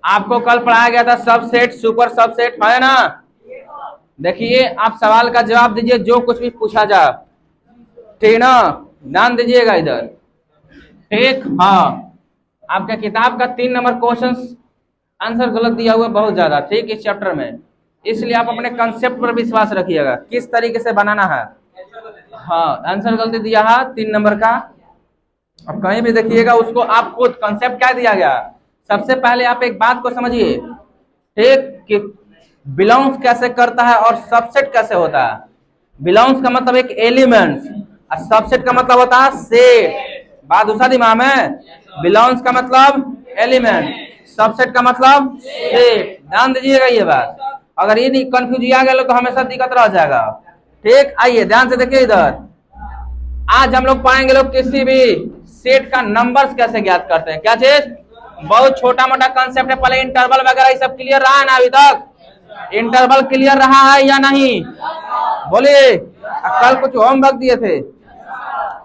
आपको कल पढ़ाया गया था सबसेट सुपर सबसेट, है ना? देखिए आप सवाल का जवाब दीजिए जो कुछ भी पूछा जाए, ठीक ना? ध्यान दीजिएगा इधर, ठीक? हाँ, आपका किताब का 3 नंबर क्वेश्चन आंसर गलत दिया हुआ बहुत ज्यादा, ठीक, इस चैप्टर में। इसलिए आप अपने कंसेप्ट पर विश्वास रखिएगा, किस तरीके से बनाना है। हाँ, आंसर गलती दिया है 3 नंबर का। अब कहीं भी देखिएगा उसको आप खुद कंसेप्ट क्या दिया गया। सबसे पहले आप एक बात को समझिए, ठीक, कि बिलोंग्स कैसे करता है और सबसेट कैसे होता है। बिलोंग्स का मतलब एक एलिमेंट्स और सबसेट का मतलब होता है सेट। बात दूसरा दिमाग में, बिलोंग्स का मतलब एलिमेंट, सबसेट का मतलब सेट। ध्यान दीजिएगा ये बात, अगर ये नहीं कंफ्यूज आ गया तो हमेशा दिक्कत रह जाएगा, ठीक? आइए ध्यान से देखिए इधर, आज हम लोग पाएंगे लोग किसी भी सेट का नंबर्स कैसे ज्ञात करते हैं। क्या चीज? बहुत छोटा मोटा कंसेप्ट है, पहले इंटरवल वगैरह ये सब क्लियर रहा है ना? अभी तक इंटरवल क्लियर रहा है या नहीं? बोलिए। कल कुछ होमवर्क दिए थे,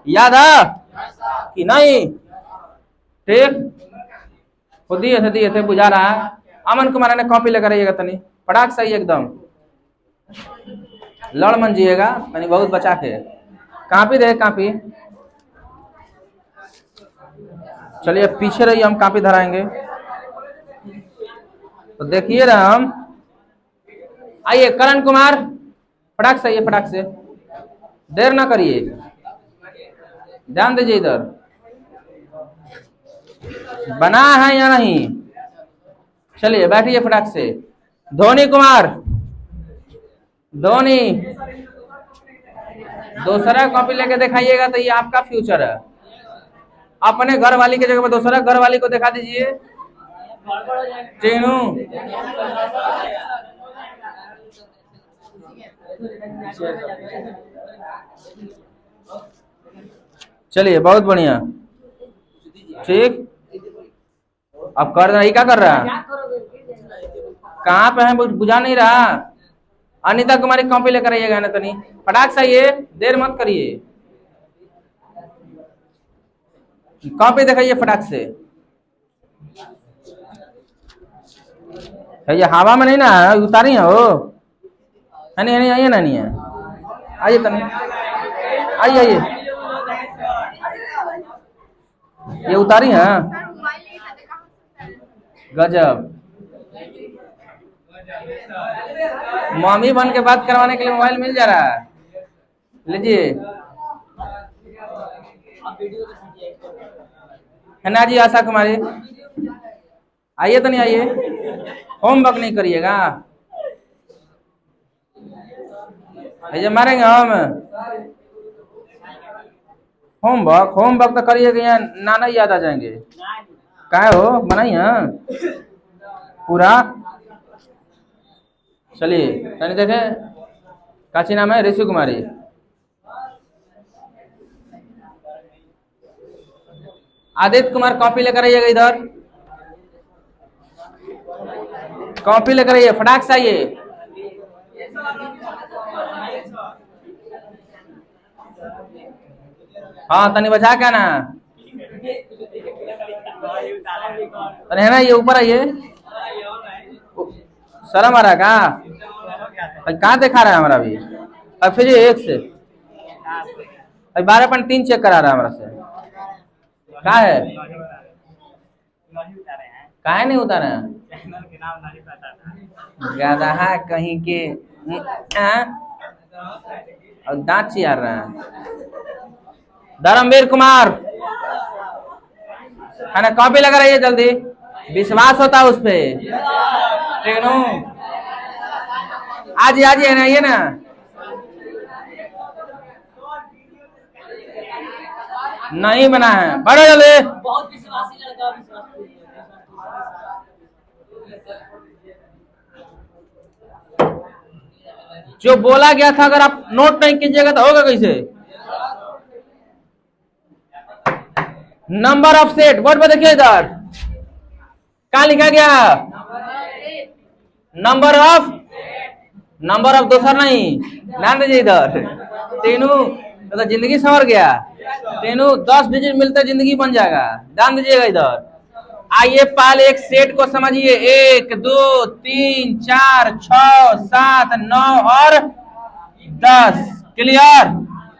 याद है कि नहीं? ठीक, वो दिए थे बुझा रहा है। अमन कुमार ने कॉपी लेकर आइएगा तनी फटाक सही एकदम, लड़ मन जिएगा तनी बहुत बचा के। कापी दे कापी, चलिए पीछे रहिए, हम कापी धराएंगे। तो देखिए राम, आइए करण कुमार फटाक से आइए, फटाक से, देर ना करिए, ध्यान दीजिए इधर, बना है या नहीं? चलिए बैठिए फटाक से। धोनी कुमार, धोनी दूसरा कॉपी लेके दिखाइएगा तो ये आपका फ्यूचर है। अपने घर वाली की जगह पर दूसरा घर वाली को दिखा दीजिए। टीनू, चलिए बहुत बढ़िया, ठीक। अब कर रहा, क्या कर रहा है? कहाँ पे है बुझा नहीं रहा? अनिता कुमारी कॉपी लेकर आइएगा ना तनी फटाक से, ये देर मत करिए, कॉपी दिखाइए फटाक से। ये हवा में नहीं ना उतारी है वो, नहीं नहीं आइए ना, नहीं है, आइए तनी, आइए आइए, ये उतारी है। गजब, मम्मी बन के बात करवाने के लिए मोबाइल मिल जा रहा है, लीजिए। है ना जी आशा कुमारी, आइए तो नहीं आइए, होमवर्क नहीं करिएगा, ये मारेंगे हम। होमवर्क होमवर्क तो करिएगा, यहाँ नाना याद आ जाएंगे। क्या हो बनाइए पूरा, चलिए तनी देखे, काची नाम है? ऋषि कुमारी, आदित्य कुमार कॉपी लेकर आइएगा इधर, कॉपी लेकर आइए फटाक से आइए। हाँ तनी बचा क्या ना, तनी है ना, ये ऊपर आइए, शर्म आ रहा कहाँ दिखा रहा है हमारा भी? अब फिर एक से 12.3 चेक करा रहा है हमारा से, क्या है? काहे नहीं उतारे हैं? ज्यादा है कहीं के, और दांत चियार रहा है। धर्मवीर कुमार है ना, कॉपी लगा रही है जल्दी, विश्वास होता है उस पे। आज है ना, ये ना नहीं बना है, बड़े जल्दी, बहुत विश्वासी लड़का, जो बोला गया था अगर आप नोट नहीं कीजिएगा तो होगा कैसे? नंबर ऑफ सेट, बोर्ड पर देखिए इधर, क्या लिखा गया? नंबर ऑफ, नंबर ऑफ दूसरा नहीं, ध्यान दीजिए इधर। तीनों तो जिंदगी संवर गया, तीनों 10 डिजिट मिलते जिंदगी बन जाएगा, ध्यान दीजिएगा इधर। आइए पहले एक सेट को समझिए, 1 2 3 4 6 7 9 और 10। क्लियर?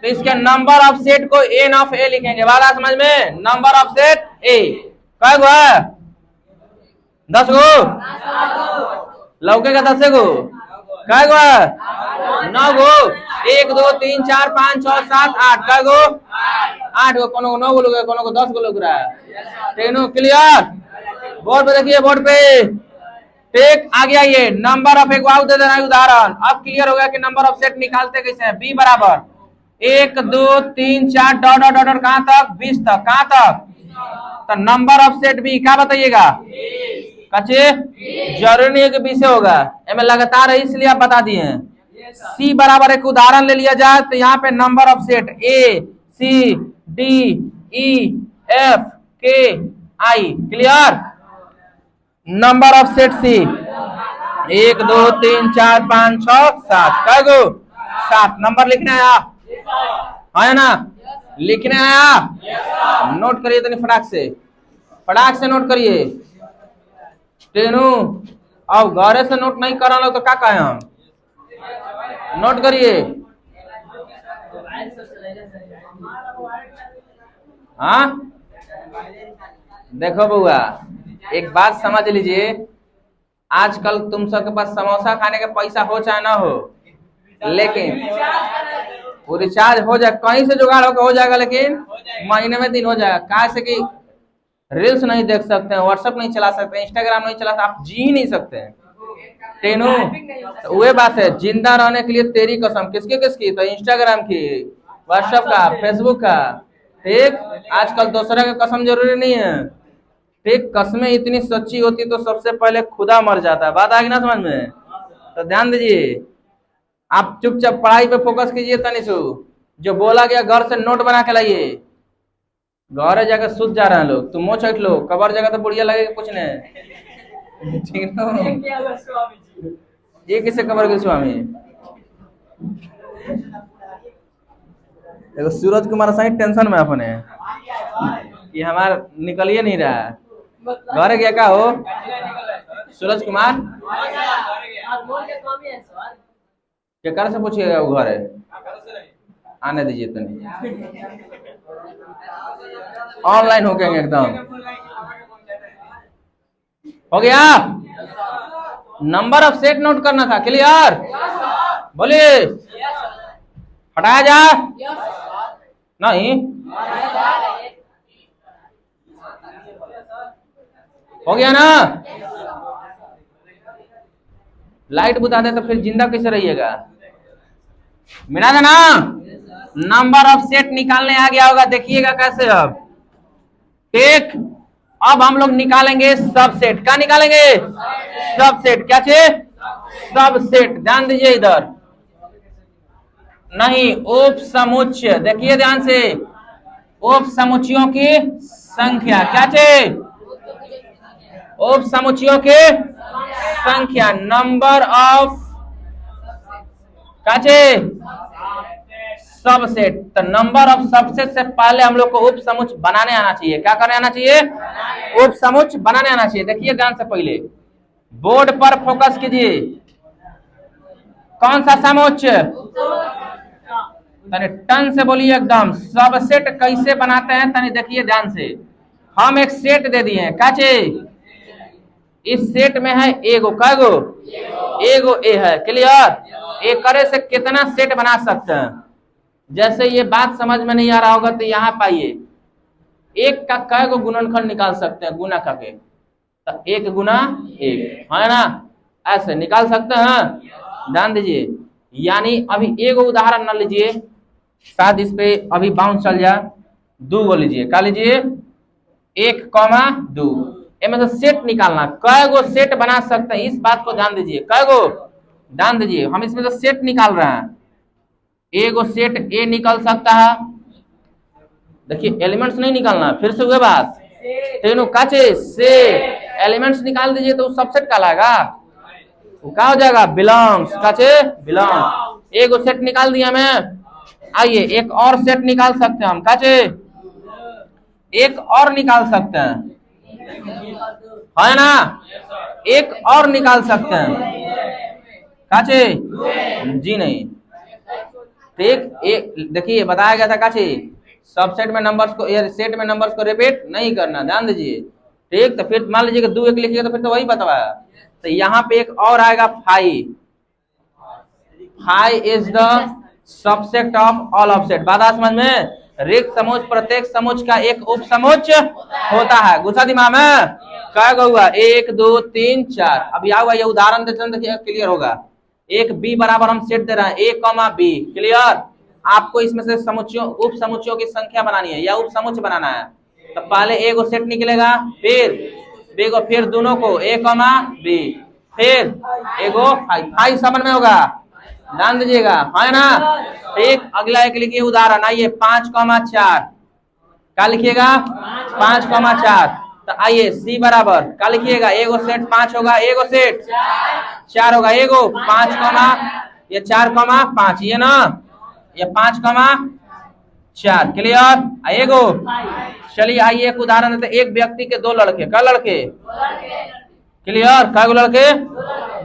तो इसके नंबर ऑफ सेट को एन ऑफ ए लिखेंगे। वाला समझ में? नंबर ऑफ सेट ए कै गो है? 10 गो लौकेगा। 10 गो कै गो है? 9 गो। 1 2 3 4 5 6 7 8 कै गो? 8 गो। कोनो को 9 गो लोग, कोनो को 10 गो लोग रहा है। तीनों क्लियर? बोर्ड पे देखिए, बोर्ड पे ठीक। आगे आइए, नंबर ऑफ, एक दे देना उदाहरण। अब क्लियर हो गया कि नंबर ऑफ सेट निकालते कैसे हैं। बी बराबर 1 2 3 4 डॉट डॉट डॉट कहां तक? 20 तक। कहां तक? तो नंबर ऑफ सेट बी क्या बताइएगा? कच्चे जरूरी नहीं है कि 20 होगा, एम लगातार है इसलिए आप बता दिए हैं। सी बराबर एक उदाहरण ले लिया जाए तो यहाँ पे number of set A C D E F के आई। Clear? Number of set C 1 2 3 4 5 6 7 कै गो? 7 नंबर लिखने आया है ना? लिखने आया? नोट करिए तो फटाक से नोट करिए। तेनू अब घरे से नोट नहीं करा लो तो क्या कहें हम? नोट करिए। हाँ देखो बउआ, एक बात समझ लीजिए, आजकल तुम सबके पास समोसा खाने का पैसा हो चाहे ना हो, लेकिन वो रिचार्ज हो जाए, कहीं से जुगाड़ होकर हो जाएगा, लेकिन महीने में दिन हो जाएगा। कहा से कि रील्स नहीं देख सकते हैं, व्हाट्सएप नहीं चला सकते, इंस्टाग्राम नहीं चला सकते, आप जी ही नहीं सकते हैं। टेनू तो वही बात है, जिंदा रहने के लिए तेरी कसम। किसकी? तो इंस्टाग्राम की, व्हाट्सएप का, फेसबुक का। ठीक, आजकल दूसरे का कसम जरूरी नहीं है। ठीक, कसमें इतनी सच्ची होती तो सबसे पहले खुदा मर जाता है। बात आएगी ना समझ में? तो ध्यान दीजिए, आप चुपचाप पढ़ाई पे फोकस कीजिए। तनिशु जो बोला गया घर से नोट बना के लाइए। घर जाकर सूत जा रहे हैं लोग, तुम मोच हट लो, कबर जगह तो बुढ़िया लगेगा कुछ नहीं। ठीक ना? ये किसे कबर के स्वामी? देखो सूरज कुमार सही टेंशन में अपने कि हमारा निकलिए नहीं रहा है। घर गया क्या हो सूरज कुमार? क्या से पूछिएगा वो घर है? आने दीजिए तो नहीं, ऑनलाइन हो गए एकदम। हो गया? नंबर ऑफ सेट नोट करना था। क्लियर? बोलिए। हटाया जा? नहीं हो गया ना? लाइट बुझा दे तो फिर जिंदा कैसे रहिएगा? मिला था ना? नंबर ऑफ सेट निकालने आ गया होगा, देखिएगा कैसे। अब ठीक, अब हम लोग निकालेंगे सबसेट। क्या निकालेंगे? सबसेट। क्या चीज? सबसेट। ध्यान दीजिए इधर, नहीं उप समुच्चय। देखिए ध्यान से, उप समुच्चयों की संख्या। क्या चीज? उप समुच्चयों की संख्या, नंबर ऑफ क्या चीज? सबसेट। तो नंबर ऑफ सबसेट से पहले हम लोग को उप समुच्चय बनाने आना चाहिए। क्या करने आना चाहिए? उप समुच्चय बनाने आना चाहिए। देखिए ध्यान से, पहले बोर्ड पर फोकस कीजिए। कौन सा समुच्चय? तने टन से बोलिए एकदम। सबसेट कैसे बनाते हैं तने देखिए ध्यान से। हम एक सेट दे दिए हैं। क्या चीज? इस सेट में है एगो। कै गो? एगो ए है। क्लियर? एक करे से कितना सेट बना सकते हैं? जैसे ये बात समझ में नहीं आ रहा होगा तो यहाँ पाइए, एक का कै गो गुणनखंड निकाल सकते हैं गुना करके? तो 1 गुना 1 है ना, ऐसे निकाल सकते हैं। ध्यान दीजिए, यानी अभी एगो उदाहरण न लीजिए, शायद इस पे अभी बाउंस चल जाए। 2 गो लीजिए। क्या लीजिए? 1,2। इनमें से सेट निकालना, कै गो सेट बना सकते हैं, इस बात को ध्यान दीजिए। कै गो? ध्यान दीजिए, हम इसमें से सेट निकाल रहे हैं। एगो सेट ए निकल सकता है। देखिए एलिमेंट्स नहीं निकालना, फिर से हुए बात। तीनों का चीज से एलिमेंट्स निकाल दीजिए तो सबसेट कहलाएगा। क्या हो जाएगा? बिलोंग्स। का चीज? बिलोंग। एगो सेट निकाल दिया मैं। आइए एक और सेट निकाल सकते हैं हम। का चीज? एक और निकाल सकते हैं। है ना? एक और निकाल सकते हैं, काचे जी नहीं। ठीक, एक देखिए बताया गया था काचे सबसेट में नंबर्स को या सेट में नंबर्स को रिपीट नहीं करना, ध्यान दीजिए। ठीक, तो फिर मान लीजिए कि 2 1 लिखिएगा तो फिर तो वही बताया। तो यहाँ पे एक और आएगा 5। 5 is the subset of all offset. बात आ समझ में? रिक्त समुच्च प्रत्येक समुच्च का एक उप समुच्च होता है। गुस्सा दिमाग में क्या हुआ? 1 2 3 4। अब यहाँ हुआ ये उदाहरण देते हैं, देखिए क्लियर होगा। एक बी बराबर हम सेट दे रहे हैं, ए कॉमा बी, क्लियर। आपको इसमें से समुच्चों उप समुच्चों की संख्या बनानी है या उप समुच्च बनाना है। तो पहले ए को सेट निकलेगा, फिर बी को, फिर दोनों को ए कॉमा बी, फिर एगो 5 समझ में होगा, ध्यान दीजिएगा, है ना? ठीक, अगला एक लिखिए उदाहरण, आइए 5,4। क्या लिखिएगा? 5,4। तो आइए सी बराबर क्या लिखिएगा? एगो सेट 5 होगा, एगो सेट 4 होगा, एगो 5, ये 4,5, ये ना, ये 5,4, क्लियर। एगो चलिए आइए एक उदाहरण देते, एक व्यक्ति के 2 लड़के, क्या लड़के? क्लियर, क्या लड़के?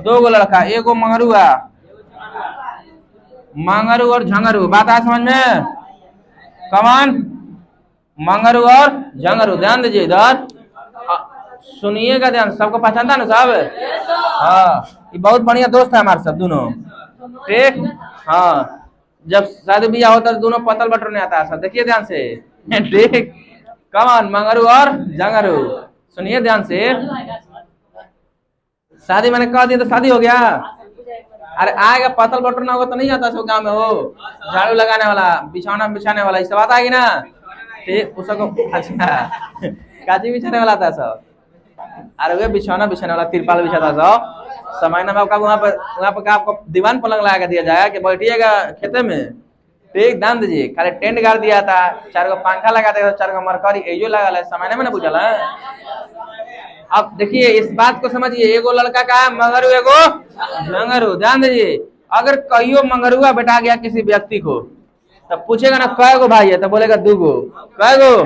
2 लड़का, एगो मंगरुआ, मंगरू और झंगरू। बात आ समझ में? कमान मंगरू और झंगरू, ध्यान दीजिए इधर, सुनिएगा ध्यान, सबको पहचानता ना साहब? हाँ, ये बहुत बढ़िया दोस्त है हमारे सब दोनों। ठीक, हाँ, जब शादी ब्याह होता है तो दोनों पतल बटर नहीं आता है सब, देखिए ध्यान से। ठीक, कमान मंगरू और झंगरू, सुनिए ध्यान से। शादी मैंने कह दिया तो शादी हो गया। अरे आएगा पतल बटर ना होगा तो नहीं आता सब गाँव में, हो झाड़ू लगाने वाला, बिछाना बिछाने वाला, ये सब आता है ना? ठीक, उसको अच्छा काजी बिछाने वाला था सब। अरे वे बिछाना बिछाने वाला, तिरपाल बिछाता सब। समय ना आपका वहाँ पर आपको दीवान पलंग लगा दिया जाएगा कि बैठिएगा खेते में। ठीक, ध्यान दीजिए, खाली टेंट गाड़ दिया था, 4 गो पंखा लगा दिया, 4 गो मरकरी एजो लगा है, समय में ना बुझल है। अब देखिए इस बात को समझिए, एगो लड़का का है मंगरू, एगो झंगरू, ध्यान दीजिए। अगर कहियो मंगरुआ बैठा गया किसी व्यक्ति को, तो पूछेगा ना कै गो भाई है, तो बोलेगा 2 गो। कै गो?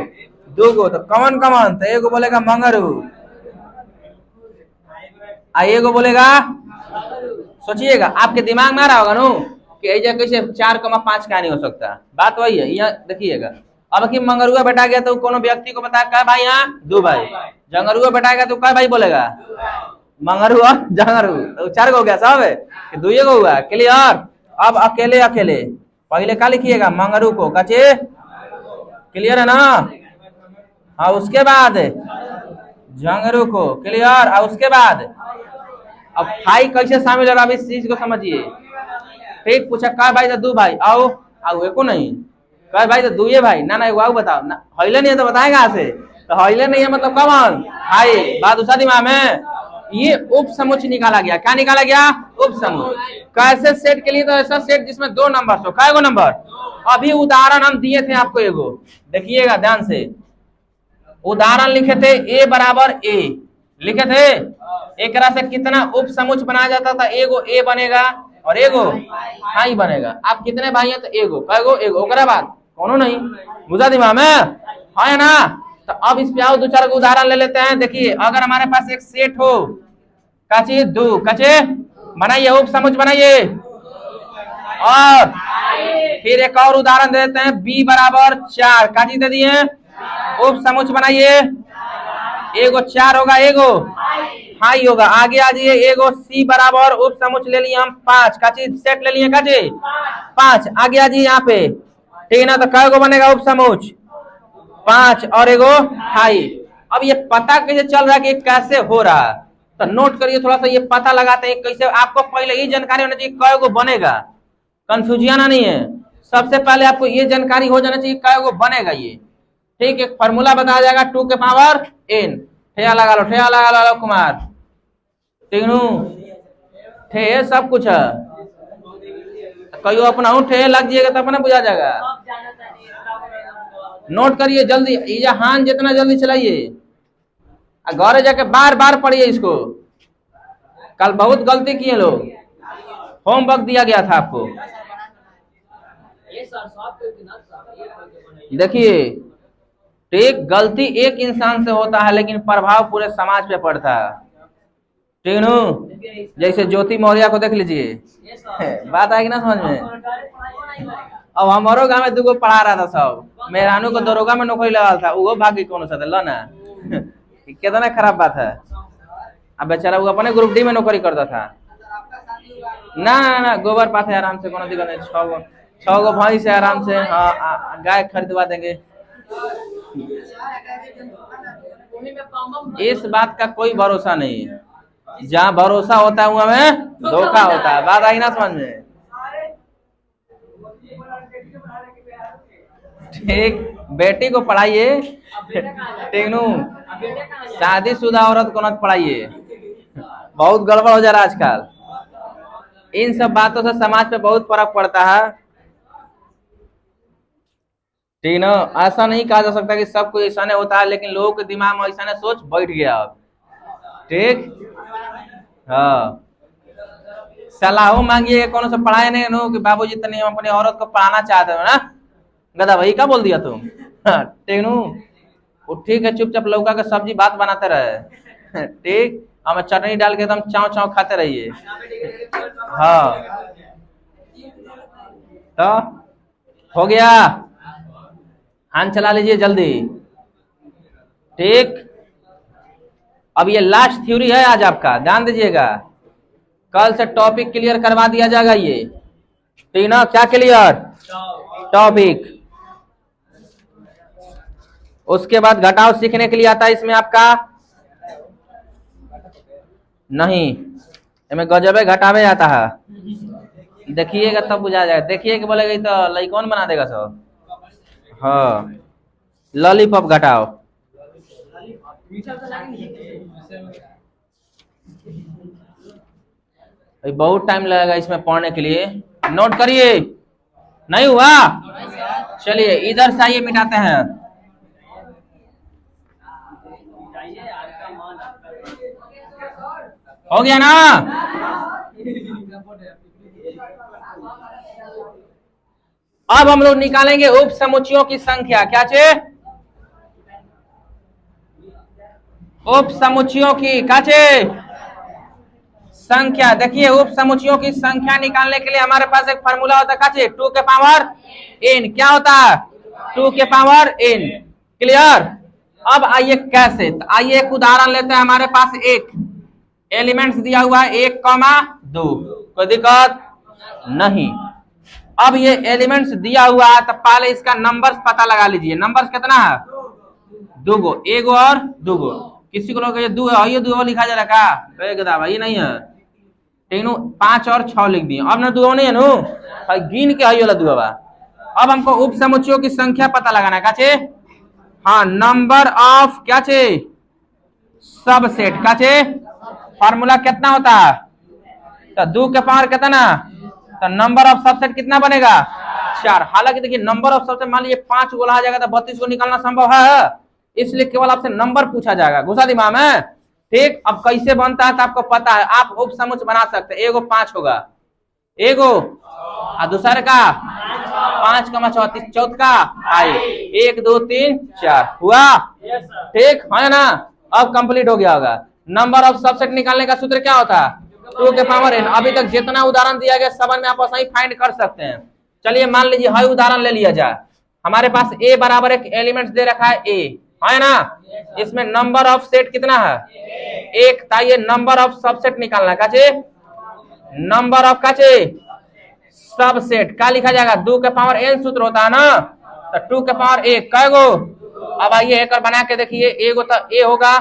2 गो। तो कौन कौन? तो एगो बोलेगा मंगरू, एगो बोलेगा, सोचिएगा आपके दिमाग में आ रहा होगा नो कि ऐसा कैसे 4,5 का नहीं हो सकता। बात वही है, यहाँ देखिएगा। अब कि मंगरुआ बैठा गया तो कोनो व्यक्ति को बताया क्या भाई? यहाँ 2 भाई। झंगरुआ बैठाएगा तो क्या भाई बोलेगा? मंगरू और झंगरू, तो 4 गो हो गया साहब, 2 गो हुआ, क्लियर। अब अकेले अकेले पहले क्या लिखिएगा? मंगरू को, कचे, क्लियर है ना? हाँ, उसके बाद झंगरू को, क्लियर। और उसके बाद अब भाई कैसे शामिल है, अब इस चीज को समझिए। ठीक, पूछा क्या भाई? तो 2 भाई। आओ आओ, एको नहीं, क्या भाई? तो 2 भाई ना ना, आओ बताओ ना, हईले नहीं है तो बताएगा कहाँ से? तो हईले नहीं है मतलब कौन भाई? बात उसा दिमाग में। ये उप समुच्च निकाला गया, क्या निकाला गया? उप समुच्च। कैसे सेट के लिए? तो ऐसा सेट जिसमें 2 नंबर हो, क्या नंबर? अभी उदाहरण हम दिए थे आपको एगो, देखिएगा ध्यान से। उदाहरण लिखे थे ए बराबर ए, लिखे थे। एक से कितना उप समुच्च बनाया जाता था? एगो ए बनेगा और एगो भाई बनेगा। आप कितने भाई हैं? तो एगो, कैगो? एगो। ओकरा बाद कोनो नहीं, बुझा दिमाग में है ना? तो अब इस पे आओ 2-4 को उदाहरण ले लेते हैं। देखिए, अगर हमारे पास एक सेट हो, काची 2, कचे बनाइए, उप समुच्च बनाइए। और फिर एक और उदाहरण दे देते हैं, बी बराबर 4, काची दे दिए, उप समुच्च बनाइए। एगो 4 होगा, एगो हाई होगा। आगे आ जाइए, एगो सी बराबर उप समुच्च ले लिए हम 5, का चीज सेट ले लिए, का चीज 5। आगे आ जाइए यहाँ पे, ठीक है ना? तो कै गो बनेगा उप समुच्च? 5 और एगो हाई। अब ये पता कैसे चल रहा है कि कैसे हो रहा है? तो नोट करिए थोड़ा सा, ये पता लगाते हैं कैसे। आपको पहले ये जानकारी होना चाहिए कै गो बनेगा, कंफ्यूजन नहीं है। सबसे पहले आपको ये जानकारी हो जाना चाहिए कै गो बनेगा ये। ठीक, एक फॉर्मूला बताया जाएगा 2 के पावर n। ठेया लगा लो, ठेया लगा लो कुमार, तीनों ठे सब कुछ है। कहीं अपना ठे लग जाएगा तो अपना बुझा जाएगा। नोट करिए जल्दी, ये हाथ जितना जल्दी चलाइए, घर जाके बार बार पढ़िए इसको। कल बहुत गलती किए लोग, होमवर्क दिया गया था आपको। देखिए ठीक, गलती एक इंसान से होता है लेकिन प्रभाव पूरे समाज पे पड़ता है। ठीक नु, जैसे ज्योति मौर्य को देख लीजिए, बात आएगी ना समझ में। अब हमारो गांव में दूगो पढ़ा रहा था सब, मेहरानू को दरोगा में नौकरी लगा था, वो भागी कौन सा था ना। कितना खराब बात है। अब बेचारा वो अपने ग्रुप डी में नौकरी करता था। ना ना ना, गोबर पाथ है आराम से, कोनो दिक्कत नहीं। 6 गो भैंस है आराम से, हाँ गाय खरीदवा देंगे। इस बात का कोई भरोसा नहीं है, जहाँ भरोसा होता है वहां में धोखा होता है। बात आई ना समझ में। ठीक, बेटी को पढ़ाइए, ठीक नु, शादीशुदा औरत को मत पढ़ाइए, बहुत गड़बड़ हो जा रहा है आजकल। इन सब बातों से समाज पे बहुत फर्क पड़ता है। ठीक ना, ऐसा नहीं कहा जा सकता कि सब कोई ऐसा नहीं होता है, लेकिन लोगों के दिमाग में ऐसा सोच बैठ गया अब। ठीक, हाँ, सलाह मांगिए कौन सा पढ़ाए नहीं नो कि बाबूजी तनी हम अपनी औरत को पढ़ाना चाहते हो ना, गधा भाई क्या बोल दिया तुम। ठीक नु, वो ठीक है, चुपचाप लौका का सब्जी भात बनाते रहे। ठीक, हमें चटनी डाल के एकदम चाव चाव खाते रहिए। हाँ, तो हो गया, हाथ चला लीजिए जल्दी। ठीक, अब ये लास्ट थ्योरी है आज आपका, ध्यान दीजिएगा, कल से टॉपिक क्लियर करवा दिया जाएगा ये। ठीक ना, क्या क्लियर टॉपिक। उसके बाद घटाव सीखने के लिए आता है इसमें आपका नहीं, इसमें गजबे घटावे आता है। देखिएगा तब बुझा जाएगा, देखिए कि बोलेगा तो लई कौन बना देगा सब। हाँ, लॉलीपॉप घटाओ। बहुत टाइम लगेगा इसमें पढ़ने के लिए, नोट करिए। नहीं हुआ, चलिए इधर से आइए, मिटाते हैं। हो गया ना। अब हम लोग निकालेंगे उप समुच्चयों की संख्या। क्या चे? उप समुच्चयों की क्या चे? संख्या। देखिए, उप समुच्चयों की संख्या निकालने के लिए हमारे पास एक फार्मूला होता है, क्या चे? 2 के पावर n। क्या होता है? 2 के पावर n। क्लियर। अब आइए कैसे, तो आइए एक उदाहरण लेते हैं। हमारे पास एक एलिमेंट्स दिया हुआ है 1,2, कोई दिक्कत नहीं। अब ये एलिमेंट्स दिया हुआ है, तो पहले इसका नंबर्स पता लगा लीजिए। नंबर्स कितना है? 2 गो, 1 गो और 2 गो। किसी को लोग 2 है, ये 2 लिखा जा रहा है भाई, नहीं है। ठीक नु, 5 और 6 लिख दिए। अब ना 2 नहीं है नु, गिन के आई वाला 2 बा। अब हमको उप समुच्चयों की संख्या पता लगाना है, क्या चे? हाँ, नंबर ऑफ क्या चे? सबसेट। क्या चे? फार्मूला कितना होता है? तो 2 के पावर कितना, तो नंबर ऑफ सबसेट कितना बनेगा? 4। हालांकि देखिए, नंबर ऑफ सबसेट मान लीजिए 5 गो आ जाएगा तो 32 को निकालना संभव है, इसलिए केवल आपसे नंबर पूछा जाएगा। घुसा दिमाग में। ठीक, अब कैसे बनता है तो आपको पता है, आप उप समुच्चय बना सकते हैं। एगो 5 होगा, एगो और दूसरे का 5 का 34, चौथ का 1 2 3 4 हुआ। ठीक है ना, अब कंप्लीट हो गया होगा। नंबर ऑफ सबसेट निकालने का सूत्र क्या होता है? 2 के पावर n। अभी तक जितना उदाहरण दिया गया सब में आप सही फाइंड कर सकते हैं। चलिए मान लीजिए हाई उदाहरण ले लिया जाए। हमारे पास a बराबर एक एलिमेंट दे रखा है a, है ना। इसमें नंबर ऑफ सेट कितना है? 1। ताइए नंबर ऑफ सबसेट निकालना, काचे नंबर ऑफ काचे सबसेट क्या लिखा जाएगा? 2 के पावर n सूत्र होता है ना, तो 2 के पावर 1 कै गो। अब आइए एक और बना के देखिए, एगो तो a होगा,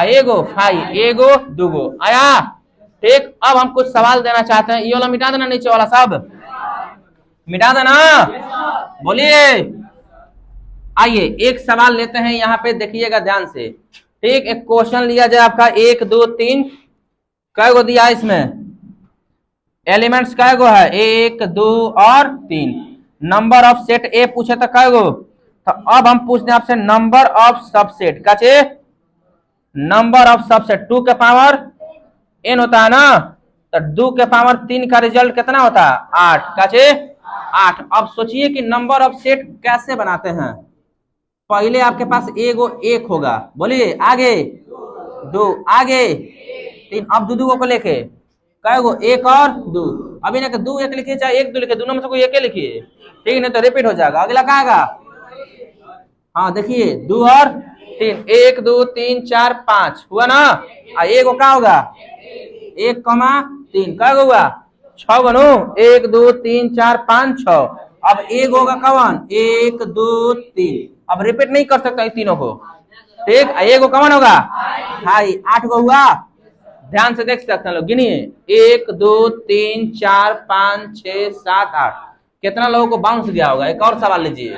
एगो 5, एगो 2 गो आया। ठीक, अब हम कुछ सवाल देना चाहते हैं। ये वाला मिटा देना, नीचे वाला सब मिटा देना, बोलिए। आइए एक सवाल लेते हैं, यहाँ पे देखिएगा ध्यान से। ठीक, एक क्वेश्चन लिया जाए आपका 1 2 3, कै गो दिया है इसमें? एलिमेंट्स कै गो है? 1 2 और 3। नंबर ऑफ सेट ए पूछे तो कै गो? तो अब हम पूछते हैं आपसे नंबर ऑफ सबसेट। क्या चे? नंबर ऑफ सबसेट 2 के पावर n होता है ना, तो 2 के पावर 3 का रिजल्ट कितना होता है? 8। क्या चे? 8। अब सोचिए कि नंबर ऑफ सेट कैसे बनाते हैं। पहले आपके पास एगो एक होगा, बोलिए आगे दो, आगे तीन, अब दो को लेके कई गो, एक और दो, अभी ना दो एक लिखिए चाहे एक दो लिखिए, दोनों में से कोई एक लिखिए, ठीक नहीं तो रिपीट हो जाएगा। अगला कहाँ आएगा? हाँ देखिए, दो और तीन, एक दो तीन चार पांच हुआ ना, एक क्या होगा? एक कमा तीन, क्या हुआ? छह गो, एक दो तीन चार पांच छह। अब एक होगा कौन? एक दो तीन, अब रिपीट नहीं कर सकता इन तीनों को, ठीक। एक गो कौन होगा? ढाई, आठ गो हुआ। ध्यान से देख सकते हैं लोग, गिनिए, एक दो तीन चार पांच छह सात आठ, कितना लोगों को बाउंस गया होगा? एक और सवाल लीजिए,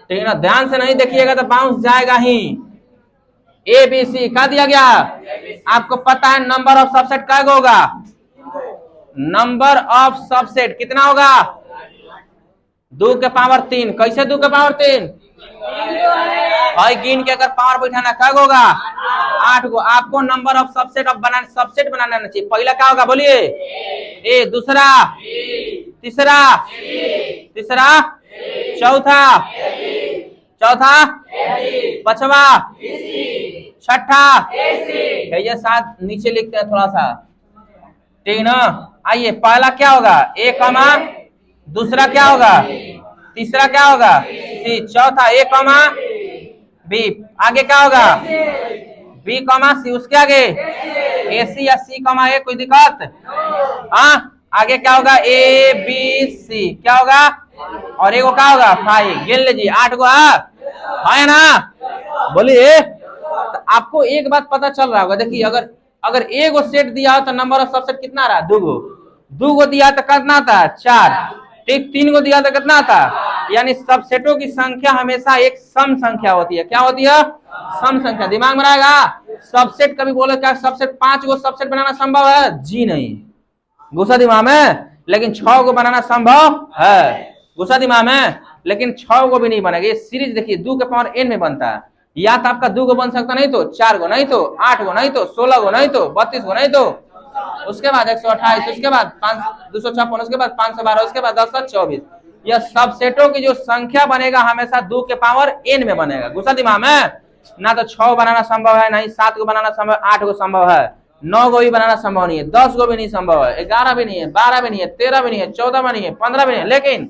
ठीक है ना। ध्यान से नहीं देखिएगा तो बाउंस जाएगा ही। ए बी सी क्या दिया गया? आपको पता है नंबर ऑफ सबसेट क्या होगा? नंबर ऑफ सबसेट कितना होगा? 2 के पावर 3। कैसे 2 के पावर 3? भाई गिन के अगर पावर बैठाना क्या होगा? 8 गो। आपको नंबर ऑफ सबसेट सबसेट बनाना चाहिए। पहला क्या होगा बोलिए? ए, दूसरा, तीसरा, तीसरा, चौथा, चौथा, पांचवा, छठा, भैया साथ नीचे लिखते हैं थोड़ा सा, ठीक ना। आइए, पहला क्या होगा? ए कमा, दूसरा क्या होगा? तीसरा क्या होगा? सी, चौथा ए कमा बी, आगे क्या होगा? बी कमा सी, उसके आगे ए सी या सी कमा ए, कोई दिक्कत? हाँ, आगे क्या होगा? ए बी सी, क्या होगा? और एगो क्या होगा? 5। गिन लीजिए, 8 गो है ना। बोलिए, तो आपको एक बात पता चल रहा होगा, देखिए अगर एगो सेट दिया हो तो नंबर ऑफ सबसेट कितना रहा? 2 गो। 2 गो दिया तो कितना था? 4, ठीक। 3 गो दिया तो कितना था? यानी सबसेटों की संख्या हमेशा एक सम संख्या होती है। क्या होती है? सम संख्या। दिमाग में रहेगा। सबसेट कभी बोले क्या सबसेट 5 गो सबसेट बनाना संभव है? जी नहीं, गुस्सा दिमाग में। लेकिन 6 गो बनाना संभव है, गुस्सा दिमाग में। लेकिन 6 गो भी नहीं बनेगा। ये सीरीज देखिए 2 के पावर n में बनता है। या तो आपका 2 गो बन सकता, नहीं तो 4 गो, नहीं तो 8 गो, नहीं तो 16 गो, नहीं तो 32 गो, नहीं तो उसके बाद 128, उसके बाद 256, उसके बाद 512, उसके बाद 10 24। यह सबसेटों की जो संख्या बनेगा हमेशा 2 के पावर n में बनेगा। गुस्सा दिमाग में। ना तो 6 बनाना संभव है, नहीं 7 गो बनाना संभव, 8 गो संभव है, 9 गो भी बनाना संभव नहीं है, 10 गो भी नहीं संभव है, 11 भी नहीं है, 12 भी नहीं है, 13 भी नहीं है, 14 भी नहीं है, 15 भी नहीं है, लेकिन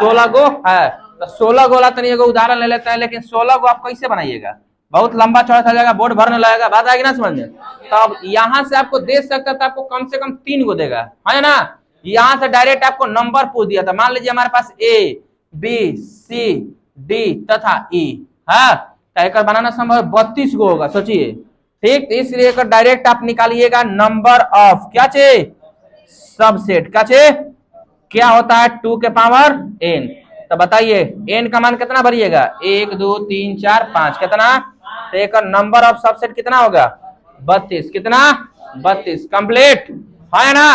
16 गो है। तो 16 गोला तो नहीं, उदाहरण ले लेते हैं। लेकिन 16 गो आप कैसे बनाइएगा? बहुत लंबा चौड़ा हो जाएगा, बोर्ड भरने लगेगा, बात आएगी ना समझ में। तो अब यहाँ से आपको दे सकता था, आपको कम से कम 3 गो देगा, है ना। यहाँ से डायरेक्ट आपको नंबर पूछ दिया था। मान लीजिए हमारे पास ए बी सी डी तथा ई है, तो एक बनाना संभव 32 गो होगा, सोचिए, ठीक। तो इसलिए डायरेक्ट आप निकालिएगा नंबर ऑफ क्या चाहिए? सबसेट। क्या चाहिए? क्या होता है? 2 के पावर n। तो बताइए n का मान कितना भरिएगा? 1 2 3 4 5, कितना? तो एक नंबर ऑफ सबसेट कितना होगा? 32। कितना? 32। कंप्लीट है ना।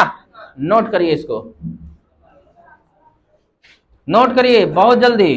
नोट करिए, इसको नोट करिए बहुत जल्दी।